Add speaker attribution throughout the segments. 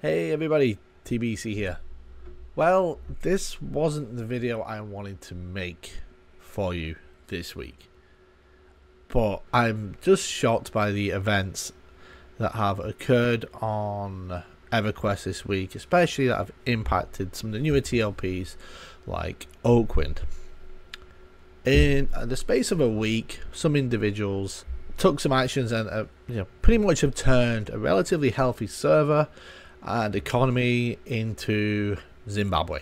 Speaker 1: Hey everybody, TBC here. Well, this wasn't the video I wanted to make for you this week, but I'm just shocked by the events that have occurred on Everquest this week, especially that have impacted some of the newer TLPs like Oakwynd. In the space of a week, some individuals took some actions and pretty much have turned a relatively healthy server and economy into Zimbabwe.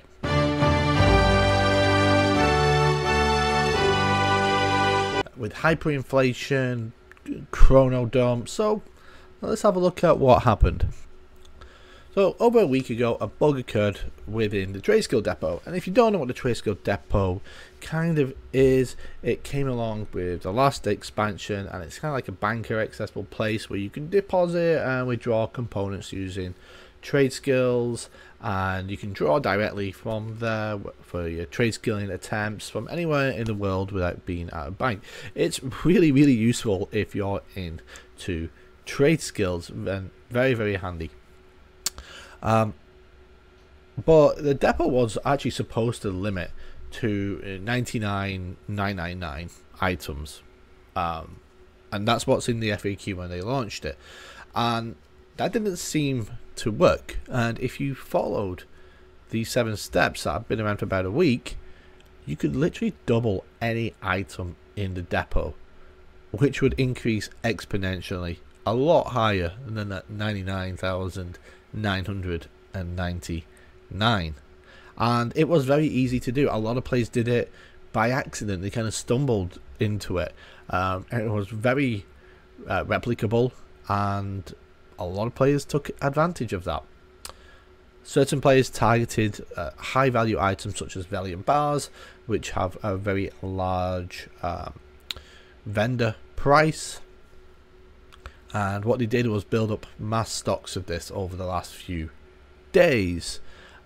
Speaker 1: With hyperinflation, chrono dump. So let's have a look at what happened. So over a week ago, a bug occurred within the trade skill depot, and if you don't know what the trade skill depot kind of is, it came along with the last expansion, and it's kind of like a banker accessible place where you can deposit and withdraw components using trade skills, and you can draw directly from there for your trade skilling attempts from anywhere in the world without being at a bank. It's really useful if you're into trade skills, and very handy. But the depot was actually supposed to limit to 99,999 items, and that's what's in the FAQ when they launched it, and that didn't seem to work. And if you followed these 7 steps that have been around for about a week, you could literally double any item in the depot, which would increase exponentially a lot higher than that 99,999. And it was very easy to do. A lot of players did it by accident. They kind of stumbled into it, and it was very replicable, and a lot of players took advantage of that. Certain players targeted high value items such as Valiant bars, which have a very large vendor price, and what they did was build up mass stocks of this over the last few days.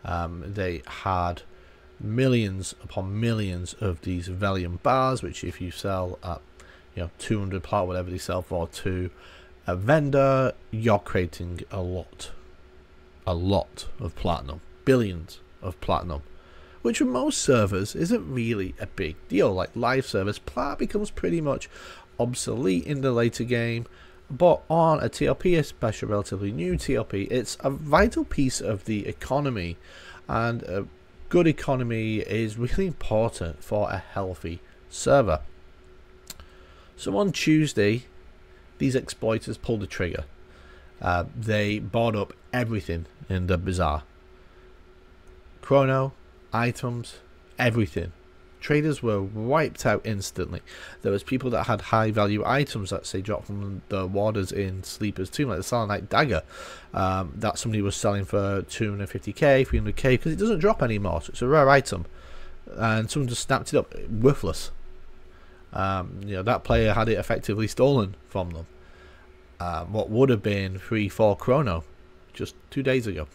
Speaker 1: They had millions upon millions of these Valiant bars, which if you sell at 200 plat, whatever they sell for, to a vendor, you're creating a lot of platinum, billions of platinum, which for most servers isn't really a big deal. Like live servers, plat becomes pretty much obsolete in the later game, but on a TLP, especially a relatively new TLP, it's a vital piece of the economy, and a good economy is really important for a healthy server. So on Tuesday, these exploiters pulled the trigger. They bought up everything in the bazaar. Chrono, items, everything. Traders were wiped out instantly. There was people that had high value items that say dropped from the warders in Sleeper's Tomb, like the Selenite dagger, that somebody was selling for 250k, 300k, because it doesn't drop anymore. So it's a rare item, and someone just snapped it up. Worthless. That player had it effectively stolen from them. What would have been 3-4 chrono just 2 days ago.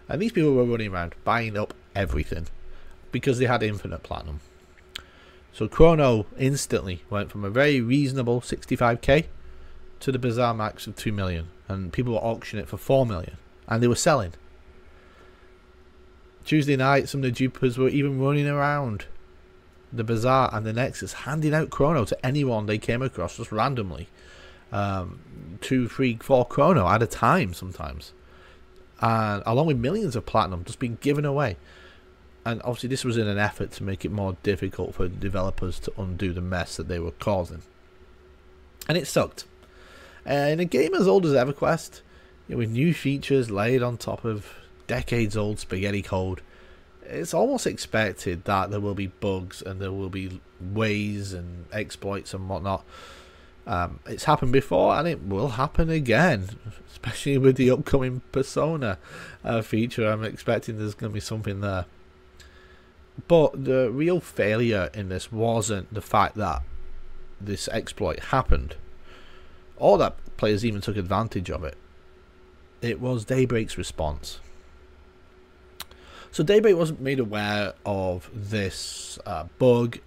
Speaker 1: And these people were running around buying up everything because they had infinite platinum. So chrono instantly went from a very reasonable 65k to the bizarre max of 2 million, and people were auctioning it for 4 million, and they were selling. Tuesday night, some of the dupers were even running around the bazaar and the Nexus handing out chrono to anyone they came across just randomly. 2, 3, 4 chrono at a time sometimes, and along with millions of platinum just being given away. And obviously this was in an effort to make it more difficult for developers to undo the mess that they were causing, and it sucked. In a game as old as Everquest, with new features laid on top of decades old spaghetti code, it's almost expected that there will be bugs and there will be ways and exploits and whatnot. It's happened before, and it will happen again, especially with the upcoming Persona feature. I'm expecting there's going to be something there. But the real failure in this wasn't the fact that this exploit happened, or that players even took advantage of it. It was Daybreak's response. So Daybreak wasn't made aware of this bug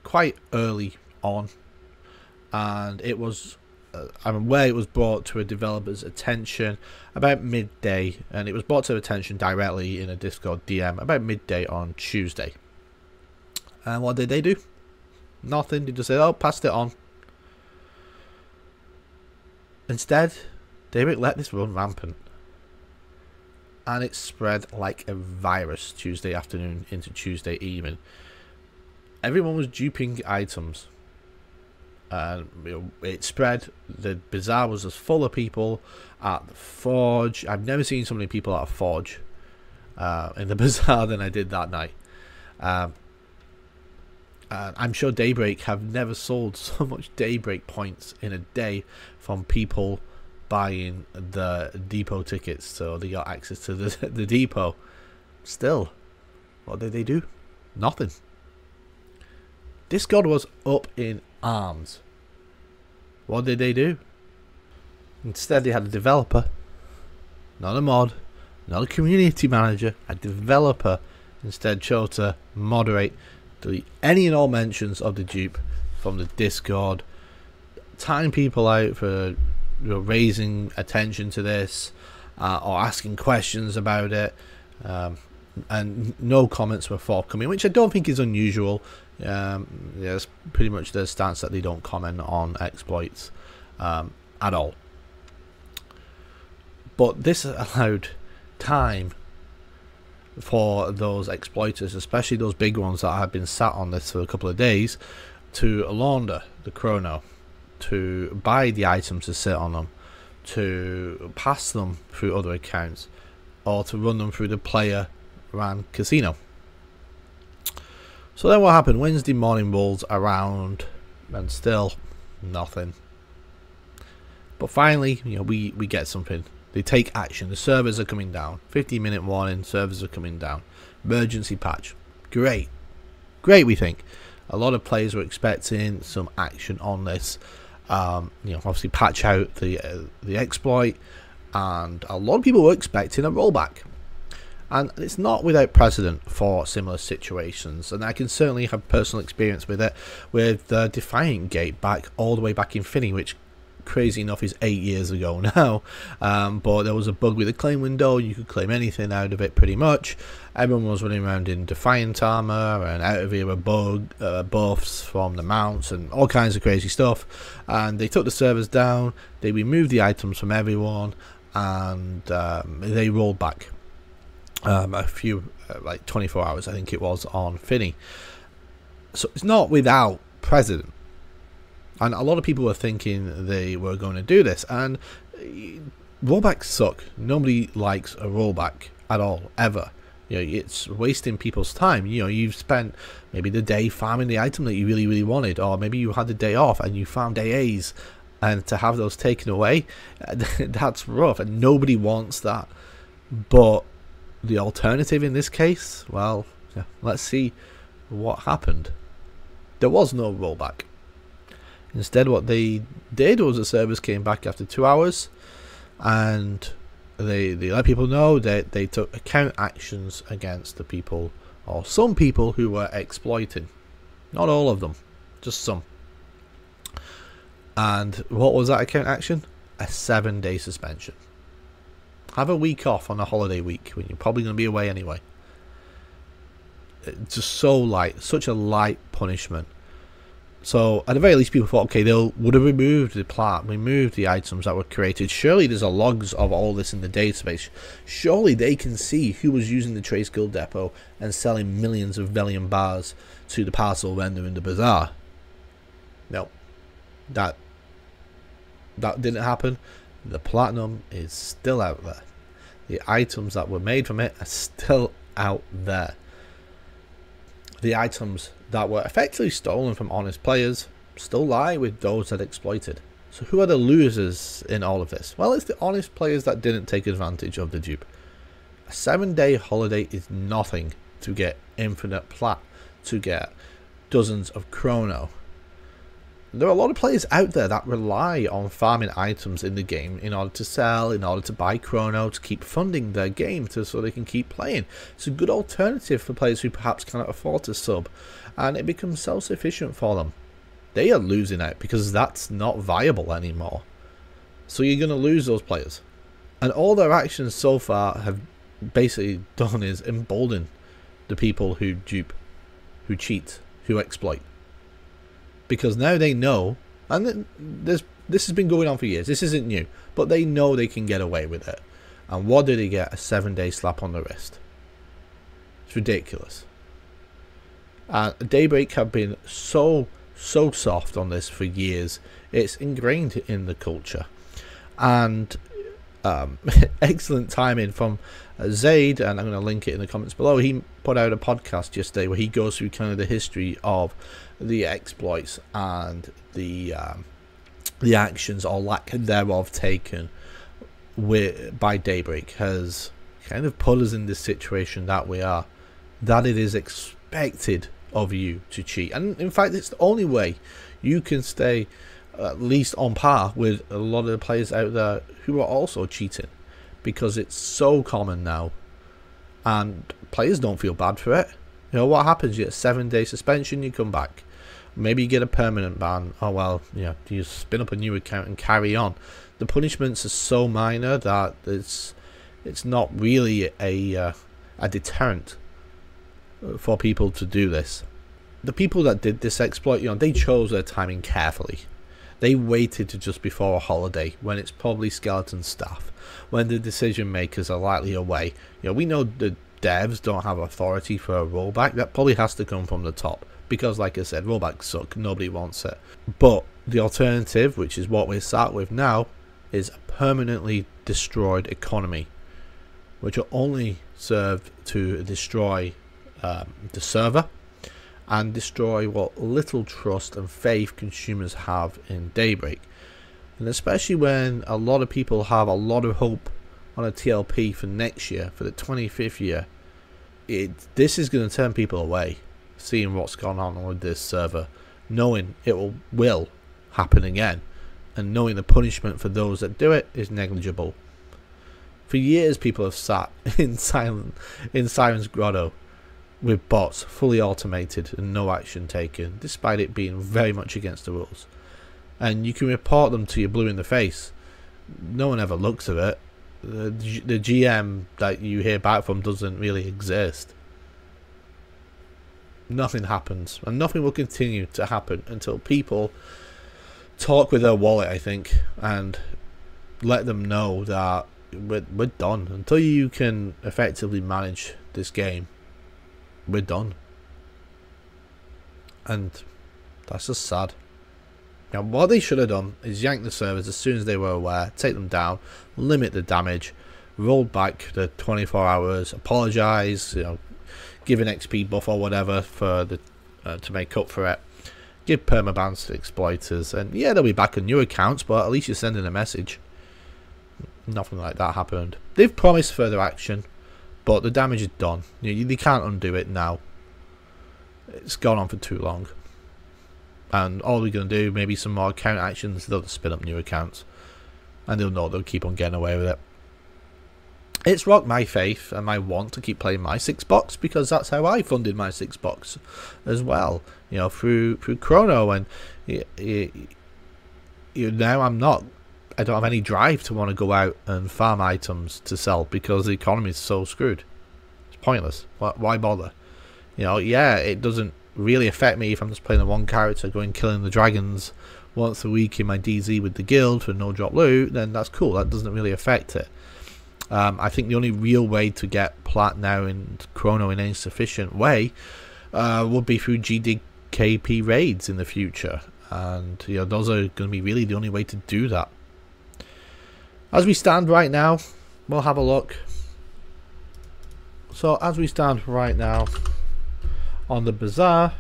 Speaker 1: quite early on, and it was I'm aware it was brought to a developer's attention about midday, and it was brought to attention directly in a Discord DM about midday on Tuesday. And what did they do? Nothing. They just said, oh, passed it on. Instead, Daybreak let this run rampant. And it spread like a virus Tuesday afternoon into Tuesday evening. Everyone was duping items. And it spread. The bazaar was as full of people at the Forge. I've never seen so many people at a Forge in the bazaar than I did that night. I'm sure Daybreak have never sold so much Daybreak points in a day from people buying the depot tickets, so they got access to the depot. Still, what did they do? Nothing. Discord was up in arms. What did they do? Instead, they had a developer, not a mod, not a community manager, a developer instead chose to moderate, delete any and all mentions of the dupe from the Discord, time people out for raising attention to this or asking questions about it, and no comments were forthcoming, which I don't think is unusual. It's pretty much their stance that they don't comment on exploits at all. But this allowed time for those exploiters, especially those big ones that have been sat on this for a couple of days, to launder the chrono, to buy the items to sit on them, to pass them through other accounts, or to run them through the player ran casino. So then what happened? Wednesday morning rolls around and still nothing. But finally, we get something. They take action. The servers are coming down. 15-minute warning, servers are coming down. Emergency patch. Great. Great, we think. A lot of players were expecting some action on this. Obviously patch out the exploit, and a lot of people were expecting a rollback. And it's not without precedent for similar situations, and I can certainly have personal experience with it, with the Defiant Gate all the way back in Finny, which crazy enough is 8 years ago now. But there was a bug with the claim window. You could claim anything out of it pretty much. Everyone was running around in Defiant armor and out of era buffs from the mounts and all kinds of crazy stuff, and they took the servers down. They removed the items from everyone, and they rolled back a few, like 24 hours I think it was, on Finny. So it's not without precedent. And a lot of people were thinking they were going to do this, and rollbacks suck. Nobody likes a rollback at all, ever. It's wasting people's time. You've spent maybe the day farming the item that you really, really wanted, or maybe you had the day off and you farmed AAs, and to have those taken away, that's rough, and nobody wants that. But the alternative in this case, well, let's see what happened. There was no rollback. Instead, what they did was the servers came back after 2 hours, and they let people know that they took account actions against the people, or some people, who were exploiting. Not all of them, just some. And what was that account action? A 7-day suspension. Have a week off on a holiday week when you're probably going to be away anyway. It's just so light, such a light punishment. So at the very least, people thought, okay, they would have removed the plat, removed the items that were created. Surely there's a logs of all this in the database. Surely they can see who was using the Trace Guild Depot and selling millions of Velium bars to the parcel vendor in the bazaar. No, that didn't happen. The platinum is still out there. The items that were made from it are still out there. The items that were effectively stolen from honest players still lie with those that exploited. So who are the losers in all of this? Well, it's the honest players that didn't take advantage of the dupe. A 7-day holiday is nothing to get infinite plat, to get dozens of chrono. There are a lot of players out there that rely on farming items in the game in order to sell, in order to buy chrono, to keep funding their game so they can keep playing. It's a good alternative for players who perhaps cannot afford to sub, and it becomes self-sufficient for them. they are losing out because that's not viable anymore. So you're going to lose those players. And all their actions so far have basically done is embolden the people who dupe, who cheat, who exploit. Because now they know, and this has been going on for years, this isn't new, but they know they can get away with it. And what did he get? A 7-day slap on the wrist. It's ridiculous. Daybreak have been so soft on this for years. It's ingrained in the culture. And excellent timing from Zaid, and I'm going to link it in the comments below. He put out a podcast yesterday where he goes through kind of the history of the exploits and the actions or lack thereof taken by Daybreak has kind of put us in this situation that we are, that it is expected of you to cheat. And in fact, it's the only way you can stay at least on par with a lot of the players out there who are also cheating, because it's so common now and players don't feel bad for it. You know what happens? You get a 7-day suspension, you come back, maybe you get a permanent ban. Oh well, yeah, you spin up a new account and carry on. The punishments are so minor that it's not really a deterrent for people to do this. The people that did this exploit, you know, they chose their timing carefully. They waited to just before a holiday when it's probably skeleton staff, when the decision makers are likely away. You know, we know the devs don't have authority for a rollback. That probably has to come from the top because, like I said, rollbacks suck. Nobody wants it. But the alternative, which is what we're sat with now, is a permanently destroyed economy, which will only serve to destroy the server and destroy what little trust and faith consumers have in Daybreak. And especially when a lot of people have a lot of hope on a TLP for next year, for the 25th year, this is going to turn people away, seeing what's gone on with this server, knowing it will happen again, and knowing the punishment for those that do it is negligible. For years people have sat in Siren's Grotto with bots fully automated and no action taken, despite it being very much against the rules. And you can report them to your blue in the face. No one ever looks at it. The GM that you hear back from doesn't really exist. Nothing happens, and nothing will continue to happen until people talk with their wallet, I think, and let them know that we're done. Until you can effectively manage this game, we're done. And that's just sad. Now, what they should have done is yank the servers as soon as they were aware, take them down, limit the damage, roll back the 24 hours, apologise, you know, give an XP buff or whatever for the to make up for it, give permabans to exploiters, and yeah, they'll be back on new accounts, but at least you're sending a message. Nothing like that happened. They've promised further action, but the damage is done. They can't undo it now. It's gone on for too long. And all they're going to do, maybe some more account actions, they'll just spin up new accounts. And they'll know they'll keep on getting away with it. It's rocked my faith and my want to keep playing my 6-box, because that's how I funded my 6-box as well. You know, through Chrono, and now I don't have any drive to want to go out and farm items to sell because the economy is so screwed. It's pointless. Why bother? You know, yeah, it doesn't really affect me if I'm just playing the one character, going killing the dragons once a week in my DZ with the guild for no drop loot, then that's cool. That doesn't really affect it. I think the only real way to get plat now in Chrono in any sufficient way would be through GDKP raids in the future. And, you know, those are going to be really the only way to do that. As we stand right now, we'll have a look. So as we stand right now on the bazaar,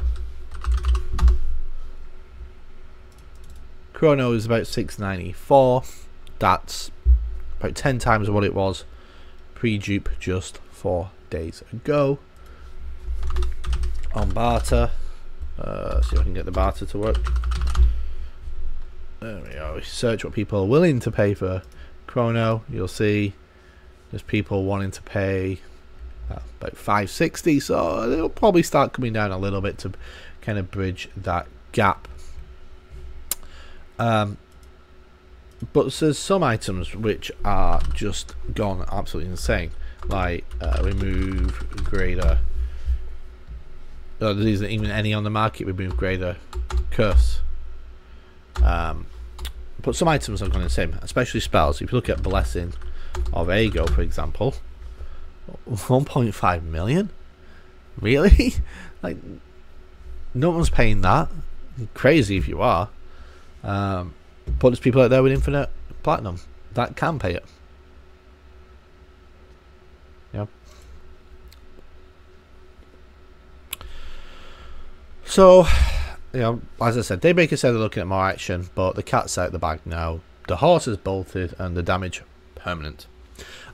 Speaker 1: Chrono is about 694. That's about 10 times what it was pre-dupe just 4 days ago. On barter, see if I can get the barter to work. There we go. Search what people are willing to pay for Chrono. You'll see there's people wanting to pay about 560, so it'll probably start coming down a little bit to kind of bridge that gap. But there's some items which are just gone absolutely insane, like remove grader. There isn't even any on the market. Remove grader curse. But some items have gone insane, especially spells. If you look at blessing of Ego, for example, 1.5 million. Really? Like, no one's paying that. Crazy if you are. But there's people out there with infinite platinum that can pay it. Yeah. So, you know, as I said, Daybreak said they're looking at more action, but the cat's out the bag now. The horse is bolted and the damage permanent.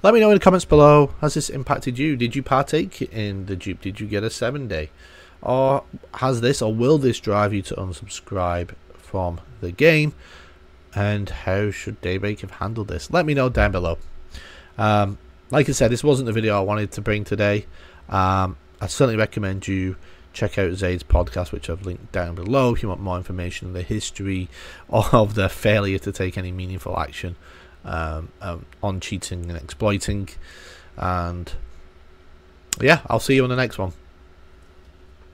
Speaker 1: Let me know in the comments below, has this impacted you? Did you partake in the dupe? Did you get a 7-day? Or has this, or will this drive you to unsubscribe from the game? And how should Daybreak have handled this? Let me know down below. Like I said, this wasn't the video I wanted to bring today. I certainly recommend you check out Zaid's podcast, which I've linked down below, if you want more information on the history of their failure to take any meaningful action on cheating and exploiting. And yeah, I'll see you on the next one.